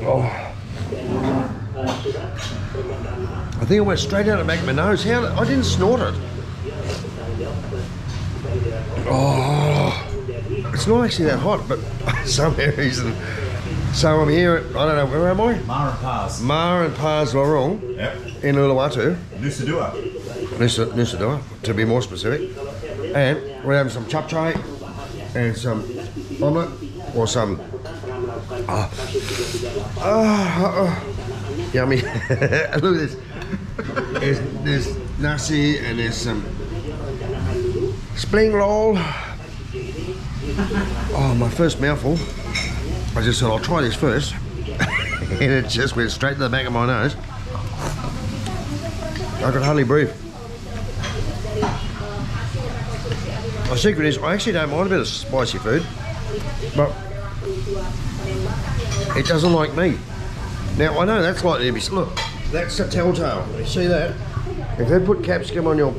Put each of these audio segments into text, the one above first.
Oh. I think it went straight out the back of my nose. How? I didn't snort it. Oh. It's not actually that hot, but some reason. So I'm here at, I don't know, where am I? Mara and Paz. Mara and Paz Lorong. Yep. In Uluwatu. Nusa Dua. Nusa Dua, to be more specific. And we're having some chapchai and some omelette or some yummy. Look at this. There's nasi and there's some spring roll. Oh, my first mouthful. I just said I'll try this first, and it just went straight to the back of my nose. I could hardly breathe. The secret is I actually don't mind a bit of spicy food, but it doesn't like me. Now I know that's likely to be, look, that's a telltale. You see that? If they put capsicum on your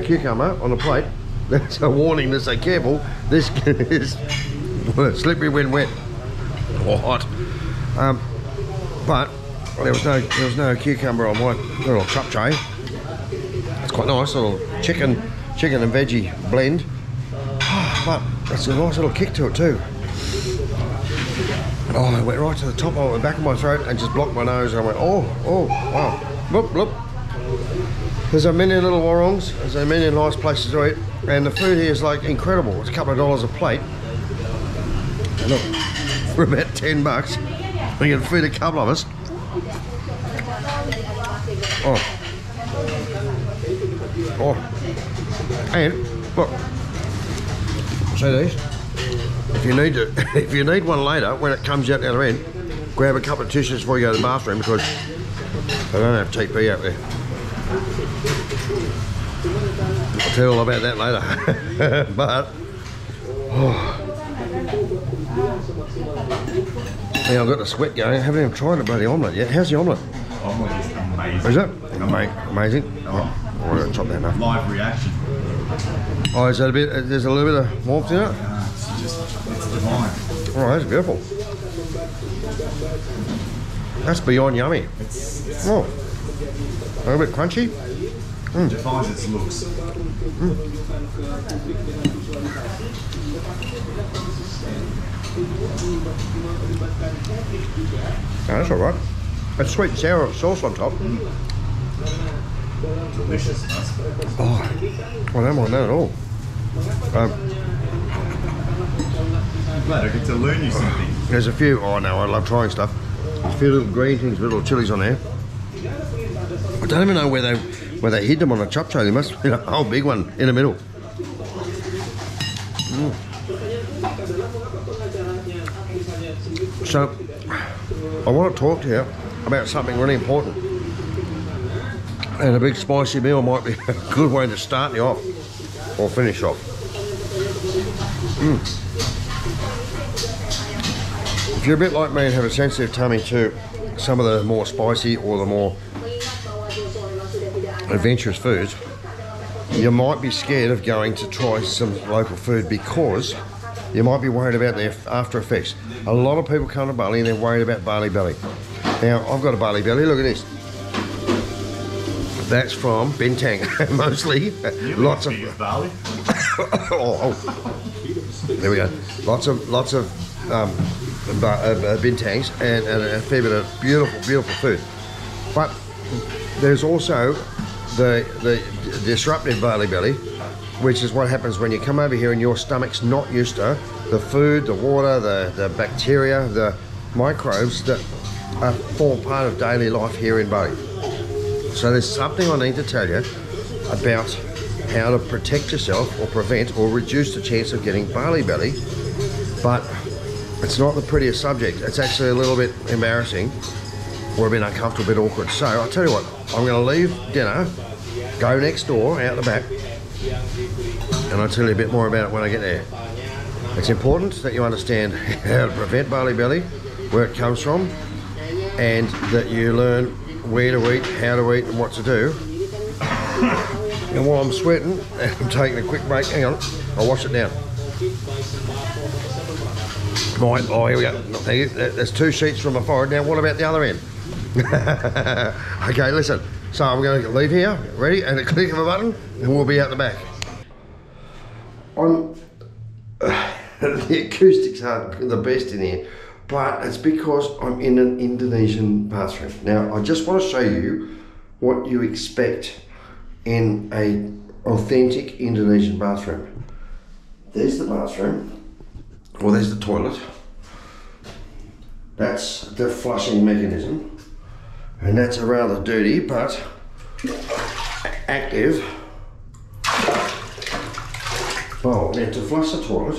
cucumber on the plate, that's a warning to say careful. This is slippery when wet or hot. But there was no cucumber on my little chapchai. It's quite nice, little chicken and veggie blend. But it's a nice little kick to it too. Oh, it went right to the top of the back of my throat and just blocked my nose. And I went, oh, wow. Bloop, bloop. There's a million little warongs. There's a million nice places to eat. And the food here is like incredible. It's a couple of dollars a plate. And look, for about $10, we can feed a couple of us. Oh. And look, see these? If you need one later, when it comes out the other end, grab a couple of tissues before you go to the bathroom because they don't have TP out there. I'll tell you all about that later. But yeah, I've got the sweat going. I haven't even tried the bloody omelette yet. How's the omelette? Omelette is amazing. Is it? Amazing. Oh, I'm going to chop that enough. Live reaction. Oh, is that a bit? There's a little bit of warmth in it. It's divine. Oh, that's beautiful. That's beyond yummy. It's oh, a little bit crunchy. It defines its looks. Oh, that's all right. That's sweet and sour sauce on top. Delicious. Oh, I don't mind that at all. I'm glad I get to learn you something. There's a few, oh no, I love trying stuff. There's a few little green things, little chilies on there. I don't even know where they hid them on a chapchai. There must be a whole big one in the middle. So, I want to talk to you about something really important. And a big spicy meal might be a good way to start you off or finish off. If you're a bit like me and have a sensitive tummy to some of the more spicy or the more adventurous foods, you might be scared of going to try some local food because you might be worried about the after effects. A lot of people come to Bali and they're worried about Bali Belly. Now, I've got a Bali Belly, look at this. That's from Bintang, mostly. Lots of Bali. There we go. Lots of bintangs and a fair bit of beautiful food. But there's also the disruptive Bali Belly, which is what happens when you come over here and your stomach's not used to the food, the water, the bacteria, the microbes that form part of daily life here in Bali. So there's something I need to tell you about how to protect yourself or prevent or reduce the chance of getting Bali Belly, but it's not the prettiest subject. It's actually a little bit embarrassing or a bit uncomfortable, a bit awkward. So I'll tell you what, I'm going to leave dinner, go next door, out the back, and I'll tell you a bit more about it when I get there. It's important that you understand how to prevent Bali Belly, where it comes from, and that you learn where to eat, how to eat, and what to do. And while I'm sweating, and I'm taking a quick break, hang on, I'll wash it down. Right, oh, here we go. Thank you. There's 2 sheets from my forehead. Now, what about the other end? Okay, listen. So I'm going to leave here, ready, and a click of a button, and we'll be out the back. The acoustics aren't the best in here, but it's because I'm in an Indonesian bathroom. Now, I just want to show you what you expect in an authentic Indonesian bathroom. There's the bathroom, or there's the toilet. That's the flushing mechanism. And that's a rather dirty but active bowl. Now to flush the toilet,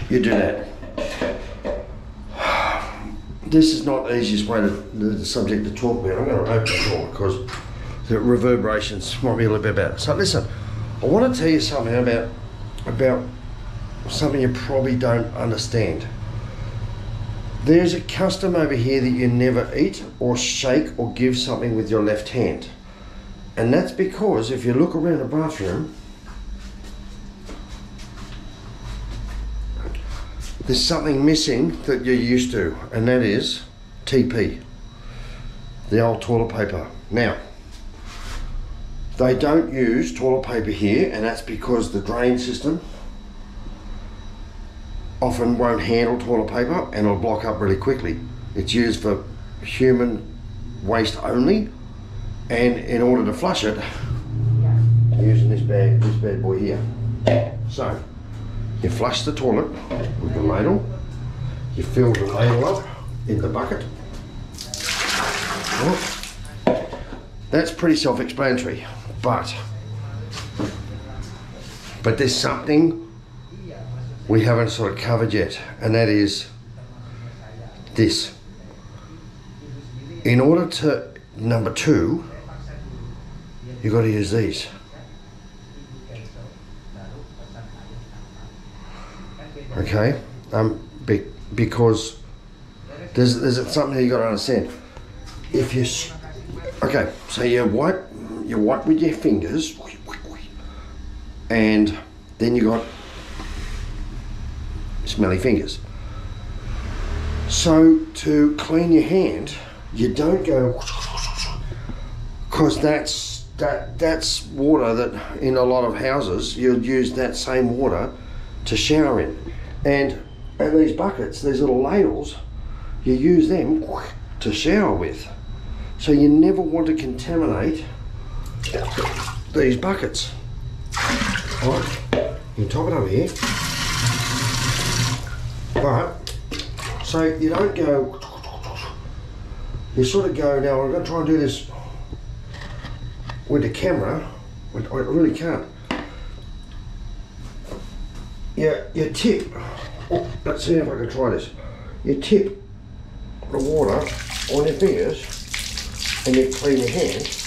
you do that. This is not the easiest way to the subject to talk about. I'm going to open the door because the reverberations might be a little bit bad. So listen, I want to tell you something about something you probably don't understand. There's a custom over here that you never eat or shake or give something with your left hand. And that's because if you look around the bathroom, there's something missing that you're used to, and that is TP, the old toilet paper. Now, they don't use toilet paper here, and that's because the drain system often won't handle toilet paper and it'll block up really quickly. It's used for human waste only, and in order to flush it, I'm using this bad boy here. So, you flush the toilet with the ladle, you fill the ladle up in the bucket. That's pretty self-explanatory, but there's something we haven't sort of covered yet, and that is this. In order to, number 2, you've got to use these. Okay, because there's something you got to understand. If you, okay, so you wipe with your fingers, and then you got smelly fingers. So to clean your hand, you don't go, because that's water that in a lot of houses you'll use that same water to shower in, and these buckets, these little ladles, you use them to shower with. So you never want to contaminate these buckets. All right, you can top it over here. But, so you don't go, you sort of go, now I'm going to try and do this with the camera, I really can't. You tip, let's see if I can try this. You tip the water on your fingers and you clean your hand.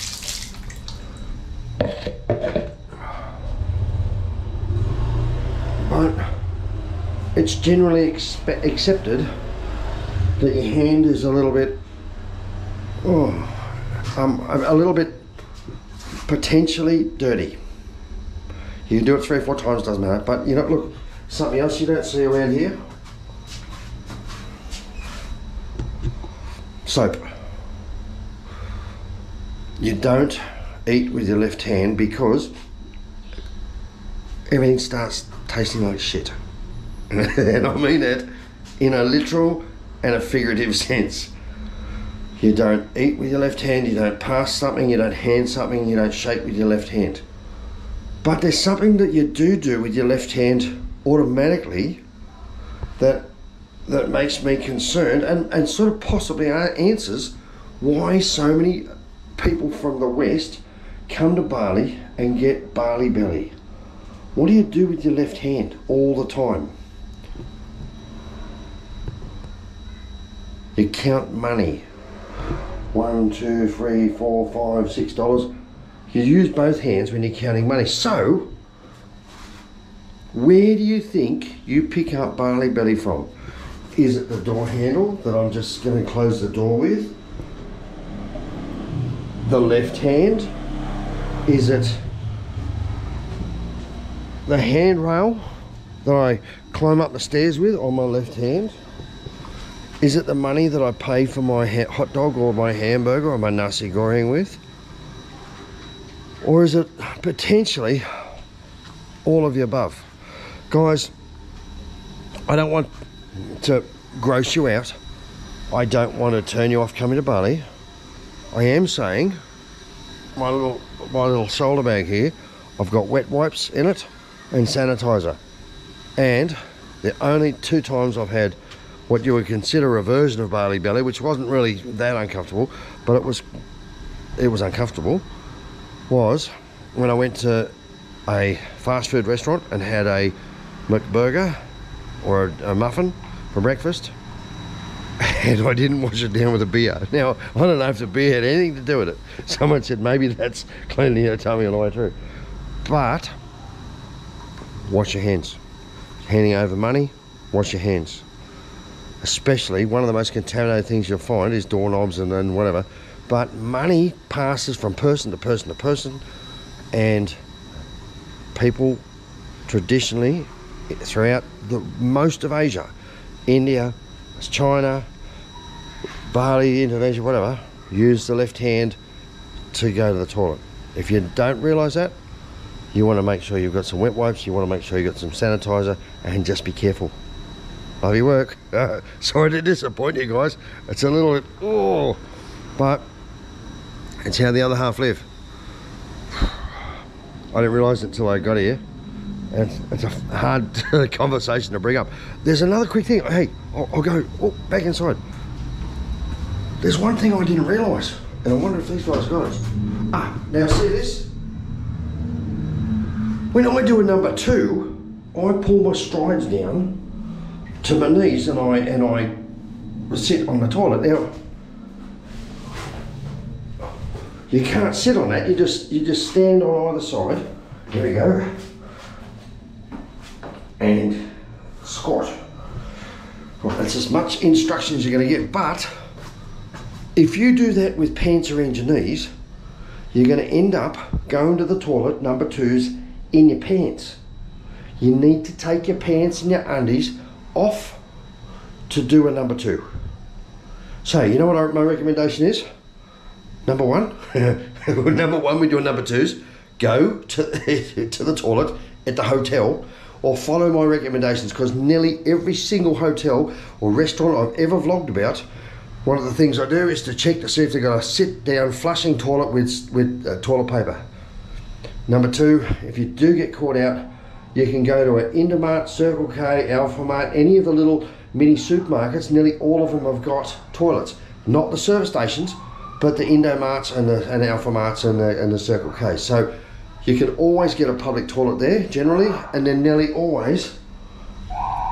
But it's generally accepted that your hand is a little bit, a little bit potentially dirty. You can do it 3 or 4 times, doesn't matter. But you know, look, something else you don't see around here. Soap. You don't eat with your left hand because everything starts tasting like shit. And I mean that in a literal and a figurative sense. You don't eat with your left hand, you don't pass something, you don't hand something, you don't shake with your left hand. But there's something that you do with your left hand automatically that makes me concerned, and sort of possibly answers why so many people from the West come to Bali and get Bali Belly. What do you do with your left hand all the time? You count money. $1, $2, $3, $4, $5, $6. You use both hands when you're counting money. So, where do you think you pick up Bali Belly from? Is it the door handle that I'm just going to close the door with? The left hand? Is it the handrail that I climb up the stairs with on my left hand? Is it the money that I pay for my hot dog or my hamburger or my nasi goreng with? Or is it potentially all of the above? Guys, I don't want to gross you out. I don't want to turn you off coming to Bali. I am saying, my little shoulder bag here, I've got wet wipes in it and sanitizer. And the only 2 times I've had what you would consider a version of Bali Belly, which wasn't really that uncomfortable, but it was uncomfortable, was when I went to a fast food restaurant and had a McBurger or a muffin for breakfast, and I didn't wash it down with a beer. Now, I don't know if the beer had anything to do with it. Someone said maybe that's cleaning your tummy on the way through. But wash your hands. Handing over money, wash your hands. Especially, one of the most contaminated things you'll find is doorknobs and whatever. But money passes from person to person to person, and people traditionally throughout most of Asia, India, China, Bali, Indonesia, whatever, use the left hand to go to the toilet. If you don't realise that, you want to make sure you've got some wet wipes, you want to make sure you've got some sanitizer, and just be careful. Love your work. Sorry to disappoint you guys. It's a little bit, oh, but it's how the other half live. I didn't realise it until I got here. And it's a hard conversation to bring up. There's another quick thing. Hey, I'll go back inside. There's one thing I didn't realise, and I wonder if these guys got it. Now see this? When I do a number 2, I pull my strides down to my knees and I sit on the toilet. Now, you can't sit on that. You just stand on either side. Here we go. And squat. Well, that's as much instruction as you're going to get, but if you do that with pants around your knees, you're going to end up going to the toilet, number 2s, in your pants. You need to take your pants and your undies off to do a number 2. So, you know what my recommendation is? Number 1, number 1, we do a number 2s, go to the toilet at the hotel, or follow my recommendations, because nearly every single hotel or restaurant I've ever vlogged about, one of the things I do is to check to see if they've got a sit down flushing toilet with toilet paper. Number 2, if you do get caught out, you can go to an Indomart, Circle K, Alphamart, any of the little mini supermarkets. Nearly all of them have got toilets. Not the service stations, but the Indomarts and the Alphamarts and the Circle K. So you can always get a public toilet there, generally, and then nearly always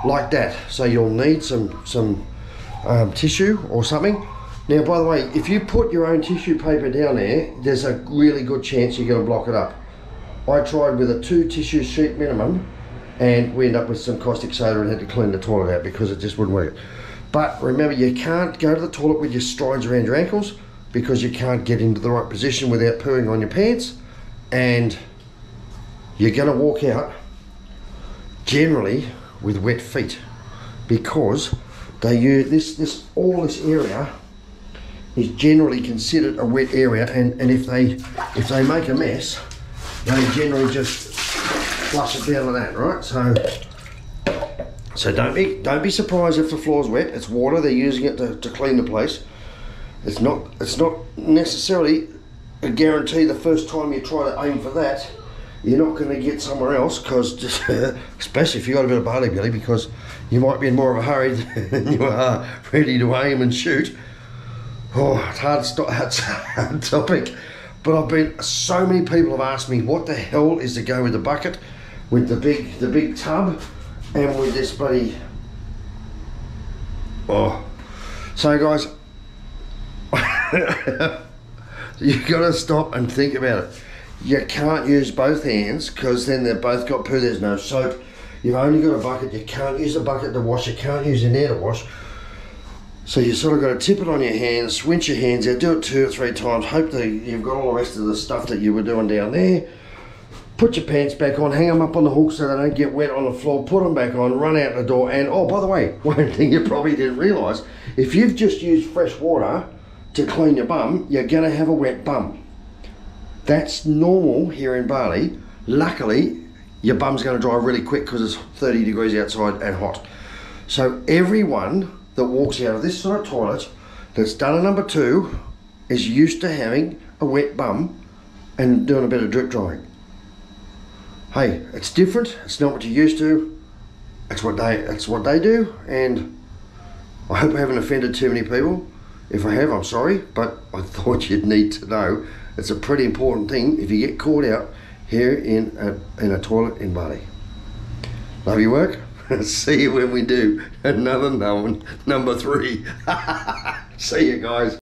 like that. So you'll need some tissue or something. Now, by the way, if you put your own tissue paper down there, there's a really good chance you're going to block it up. I tried with a 2 tissue sheet minimum, and we ended up with some caustic soda and had to clean the toilet out because it just wouldn't work. But remember, you can't go to the toilet with your strides around your ankles, because you can't get into the right position without pooing on your pants, and you're going to walk out generally with wet feet, because they use all this area is generally considered a wet area, and if they make a mess, they generally just flush it down like that, right? So don't be surprised if the floor's wet. It's water. They're using it to clean the place. It's not necessarily a guarantee the first time you try to aim for that, you're not going to get somewhere else, because especially if you've got a bit of Bali Belly, because you might be in more of a hurry than you are ready to aim and shoot. Oh, it's hard to stop. It's a hard topic. But so many people have asked me, what the hell is to go with the bucket, with the big tub, and with this bloody, oh. So guys, you've got to stop and think about it. You can't use both hands, because then they've both got poo, there's no soap. You've only got a bucket, you can't use a bucket to wash, you can't use an air to wash. So you sort of got to tip it on your hands, rinse your hands out, do it 2 or 3 times, hope that you've got all the rest of the stuff that you were doing down there. put your pants back on, hang them up on the hook so they don't get wet on the floor, put them back on, run out the door. And oh, by the way, one thing you probably didn't realise, if you've just used fresh water to clean your bum, you're gonna have a wet bum. That's normal here in Bali. Luckily, your bum's gonna dry really quick because it's 30 degrees outside and hot. So everyone that walks out of this sort of toilet that's done a number 2 is used to having a wet bum and doing a bit of drip drying. Hey, it's different. It's not what you're used to. It's what they do, and I hope I haven't offended too many people. If I have, I'm sorry, but I thought you'd need to know. It's a pretty important thing if you get caught out here in a toilet in Bali. Love your work. See you when we do another number 3. See you guys.